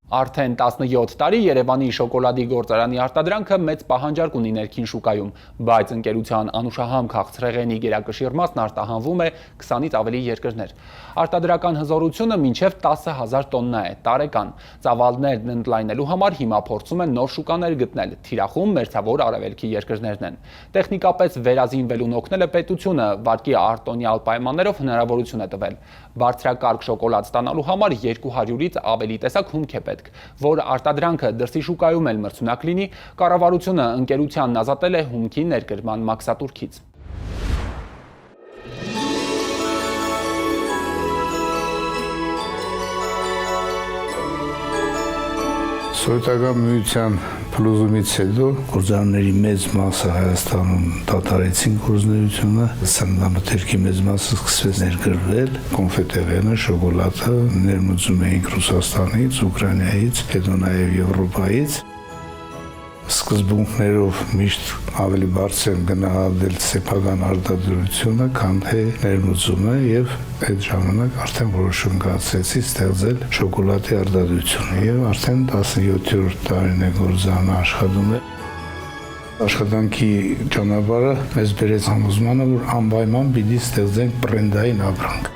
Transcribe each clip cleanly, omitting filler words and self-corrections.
Արդեն 17 տարի Երևանի շոկոլադի գործարանի արտադրանքը մեծ պահանջարկ ունի ներքին շուկայում, բայց ընկերության անուշահամ քաղցրեղենի գերակշիռ մասն արտահանվում է 20-ից ավելի երկրներ։ Արտադրական հզորությունը մինչև 10,000 տոննա է տարեկան։ Ծավալներն ընդլայնելու համար հիմա փորձում են նոր շուկաներ գտնել, թիրախում մերձավոր արևելքի երկրներն են։ Տեխնիկապես վերազինվելուն օգնել է պետությունը, վարկի արտոնյալ պայմաններով հնարավորություն է տվել։ Բարձրակարգ շոկոլադ ստանալու համար 200-ից ավելի տեսակ հումք է պետք, որ արտադրանքը դրսի շուկայում էլ մրցունակ լինի, կառավարությունը ընկերությանն ազատել է հումքի ներկրման մաքսատուրքից։ Սովետական միության փլուզումից հետո գործարանների մեծ մասը Հայաստանում դադարեցին գործունեությունը, սննդամթերքի մեծ մասը սկսվեց ներկրվել, կոնֆետեղենը, շոկոլադը ներմուծում էինք Ռուսաստանից, Ուկրաինայից, հետո նաև Եվրոպայից։ Սկզբունքներով միշտ ավելի բարձր են գնահատել սեփական արտադրությունը, քան թե ներմուծումը, եւ այդ ժամանակ արդեն որոշում կայացրեցի ստեղծել շոկոլադի արտադրությունը եւ արդեն 17-րդ տարին է գործարանը աշխատում է։ Աշխատանքի ճանապարհը մեզ բերեց համոզմանը, որ անպայման պիտի ստեղծենք բրենդային ապրանք։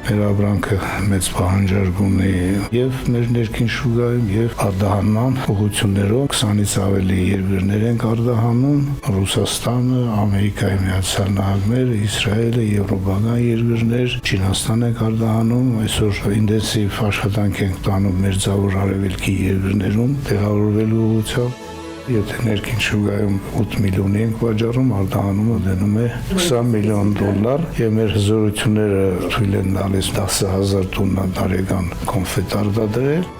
Մեր ապրանքը մեծ պահանջարկ ունի եւ մեր ներքին շուկայում եւ արտահանման ուղղություններով 20-ից ավելի երկրներ են արտահանում՝ Ռուսաստանը, Ամերիկայի Միացյալ Նահանգները, Իսրայելը, եվրոպական երկրներ, Չինաստան ենք արտահանում, այսօր ինտենսիվ աշխատանք ենք տանում մերձավոր արևելքի երկրներում տեղավորվելու ուղղությամբ։ Եթե ներքին շուկայում 8 միլիոն ենք վաճառում, արտահանումը դնում է $20 միլիոն եւ մեր հզորությունները թույլ են տալիս 10,000 տոննա տարեկան կոնֆետ արտադրել։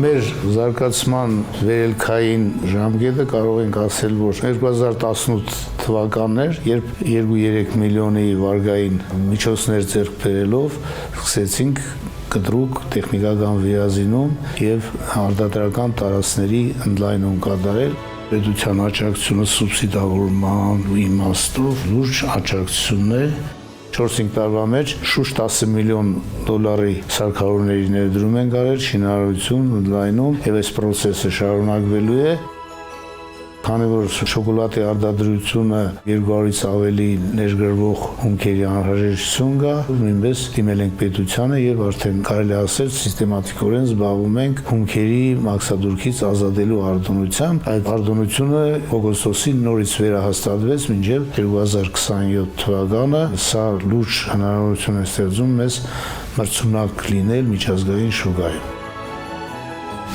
Մեր զարգացման վերելքային ժամկետը կարող ենք ասել, որ 2018 թվականն էր, երբ 2-3 միլիոնի վարկային միջոցներ ձեռք բերելով սկսեցինք կտրուկ տեխնիկական վերազինում եւ արտադրական տարածքների ընդլայնում կատարել։ Պետության աջակցությունը սուբսիդավորման իմաստով լուրջ աջակցություն է։ 4-5 տարվա մեջ շուրջ $10 միլիոն սարքավորների ներդրում են արել, շինարարություն, ընդլայնում եւ այս process-ը շարունակվելու է։ Քանի որ շոկոլադի արտադրությունը 200-ից ավելի ներգրվող հումքերի անհրաժեշտություն կա, նույնպես դիմել ենք պետությանը եւ արդեն կարելի ասել սիստեմատիկորեն զբաղվում ենք հումքերի մաքսատուրքից ազատելու արտոնությամբ։ Այդ արտոնությունը օգոստոսին նորից վերահաստատվեց մինչեւ 2027 թվականը։ Սա լուրջ հնարավորություն է ստեղծում մեզ մրցունակ լինել միջազգային շուկայում։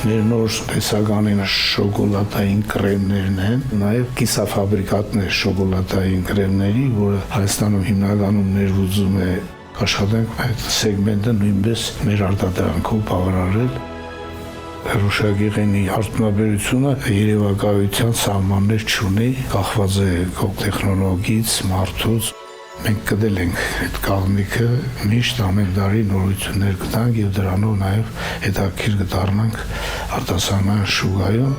Մեր նոր տեսականին շոկոլադային կրեմներն են, նաև կիսաֆաբրիկատներ շոկոլադային կրեմների, որը Հայաստանում հիմնականում ներմուծում է, աշխատենք այդ սեգմենտը նույնպես մեր արտադրանքով բավարարել։ Հրուշագեղենի արտոնաբերությունը երևակայության սահմաններ չունի, կախված է տեխնոլոգիից, մարդուց։ Մենք կդել ենք այդ կաղնիքը, միշտ ամեն տարի նորություններ կտանք եւ դրանով նաեւ հետաքրքիր կդառնանք արտասահման շուկայում։